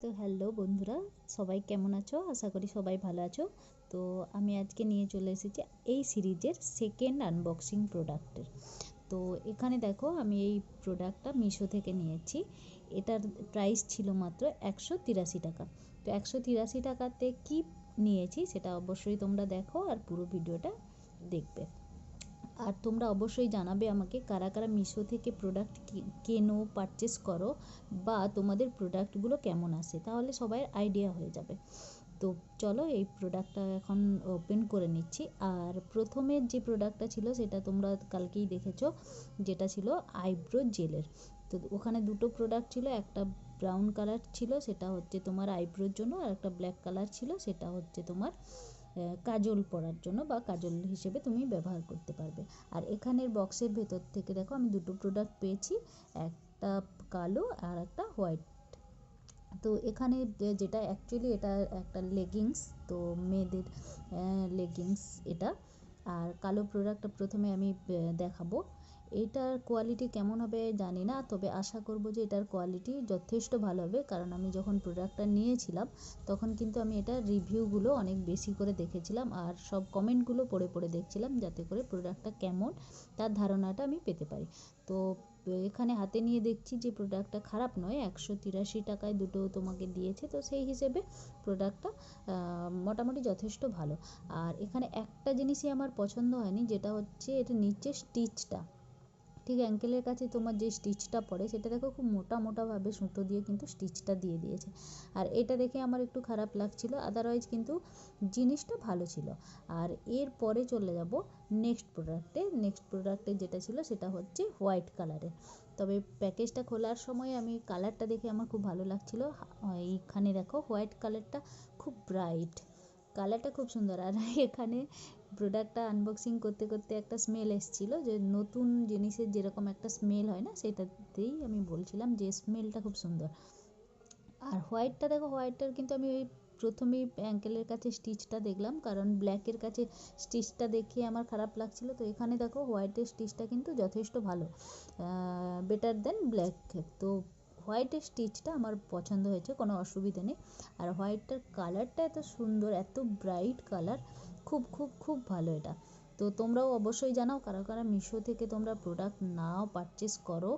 তো হ্যালো বন্ধুরা, সবাই কেমন আছো? আশা করি সবাই ভালো আছো। তো আমি আজকে নিয়ে চলে এসেছি এই সিরিজের সেকেন্ড আনবক্সিং প্রোডাক্টের। তো এখানে দেখো, আমি এই প্রোডাক্টটা মিশো থেকে নিয়েছি। এটার প্রাইস ছিল মাত্র 183 টাকা। তো 183 টাকাতে কি নিয়েছি সেটা অবশ্যই তোমরা দেখো আর পুরো ভিডিওটা দেখবে। আর তোমরা অবশ্যই জানাবে আমাকে কারা কারা মিশো থেকে প্রোডাক্ট কেনো, পারচেস করো, বা তোমাদের প্রোডাক্টগুলো কেমন আসে, তাহলে সবাই আইডিয়া হয়ে যাবে। তো চলো এই প্রোডাক্টটা এখন ওপেন করে নিচ্ছি। আর প্রথমের যে প্রোডাক্টটা ছিল সেটা তোমরা কালকেই দেখেছো, যেটা ছিল আইব্রো জেলের। তো ওখানে দুটো প্রোডাক্ট ছিল, একটা ব্রাউন কালার ছিল সেটা হচ্ছে তোমার আইব্রোর জন্য, আর একটা ব্ল্যাক কালার ছিল সেটা হচ্ছে তোমার কাজল পরার জন্য বা কাজল হিসেবে তুমি ব্যবহার করতে পারবে। আর এখানের বক্সের ভেতর থেকে দেখো আমি দুটো প্রোডাক্ট পেয়েছি, একটা কালো আর একটা হোয়াইট। তো এখানে যেটা অ্যাকচুয়ালি এটা একটা লেগিংস, তো মেয়েদের লেগিংস এটা। আর কালো প্রোডাক্টটা প্রথমে আমি দেখাবো। এটার কোয়ালিটি কেমন হবে জানি না, তবে আশা করব যে এটার কোয়ালিটি যথেষ্ট ভালো হবে, কারণ আমি যখন প্রোডাক্টটা নিয়েছিলাম তখন কিন্তু আমি এটার রিভিউগুলো অনেক বেশি করে দেখেছিলাম আর সব কমেন্টগুলো পড়ে পড়ে দেখছিলাম, যাতে করে প্রোডাক্টটা কেমন তার ধারণাটা আমি পেতে পারি। তো এখানে হাতে নিয়ে দেখছি যে প্রোডাক্টটা খারাপ নয়, 183 টাকায় দুটো তোমাকে দিয়েছে, তো সেই হিসেবে প্রোডাক্টটা মোটামুটি যথেষ্ট ভালো। আর এখানে একটা জিনিসই আমার পছন্দ হয়নি, যেটা হচ্ছে এটা নিচের স্টিচটা, ঠিক অ্যাঙ্কেলের কাছে তোমার যে স্টিচটা পড়ে সেটা দেখো খুব মোটা মোটাভাবে সুতো দিয়ে কিন্তু স্টিচটা দিয়ে দিয়েছে। আর এটা দেখে আমার একটু খারাপ লাগছিলো, আদারওয়াইজ কিন্তু জিনিসটা ভালো ছিল। আর এর পরে চলে যাব নেক্সট প্রোডাক্টে যেটা ছিল সেটা হচ্ছে হোয়াইট কালারের। তবে প্যাকেজটা খোলার সময় আমি কালারটা দেখে আমার খুব ভালো লাগছিলো। এইখানে দেখো হোয়াইট কালারটা খুব ব্রাইট, কালারটা খুব সুন্দর। আর এখানে প্রোডাক্টটা আনবক্সিং করতে করতে একটা স্মেল এসেছিলো, যে নতুন জিনিসের যেরকম একটা স্মেল হয় না, সেটাতেই আমি বলছিলাম যে স্মেলটা খুব সুন্দর। আর হোয়াইটটা দেখো, হোয়াইটটার কিন্তু আমি ওই প্রথমেই অ্যাঙ্কেলের কাছে স্টিচটা দেখলাম, কারণ ব্ল্যাকের কাছে স্টিচটা দেখে আমার খারাপ লাগছিলো। তো এখানে দেখো হোয়াইটের স্টিচটা কিন্তু যথেষ্ট ভালো, বেটার দেন ব্ল্যাক। তো হোয়াইটের স্টিচটা আমার পছন্দ হয়েছে, কোনো অসুবিধা নেই। আর হোয়াইটটার কালারটা এত সুন্দর, এত ব্রাইট কালার, খুব খুব খুব ভালো এটা। তো তোমরাও অবশ্যই জানাও কারা কারা মিশো থেকে তোমরা প্রোডাক্ট নাও, পারচেস করো।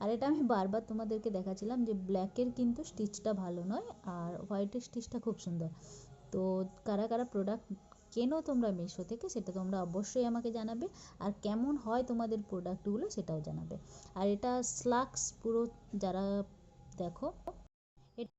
আর এটা আমি বারবার তোমাদেরকে দেখাচ্ছিলাম যে ব্ল্যাকের কিন্তু স্টিচটা ভালো নয়, আর হোয়াইটের স্টিচটা খুব সুন্দর। তো কারা কারা প্রোডাক্ট কেনো তোমরা মিশো থেকে সেটা তোমরা অবশ্যই আমাকে জানাবে, আর কেমন হয় তোমাদের প্রোডাক্টগুলো সেটাও জানাবে। আর এটা স্লাক্স পুরো, যারা দেখো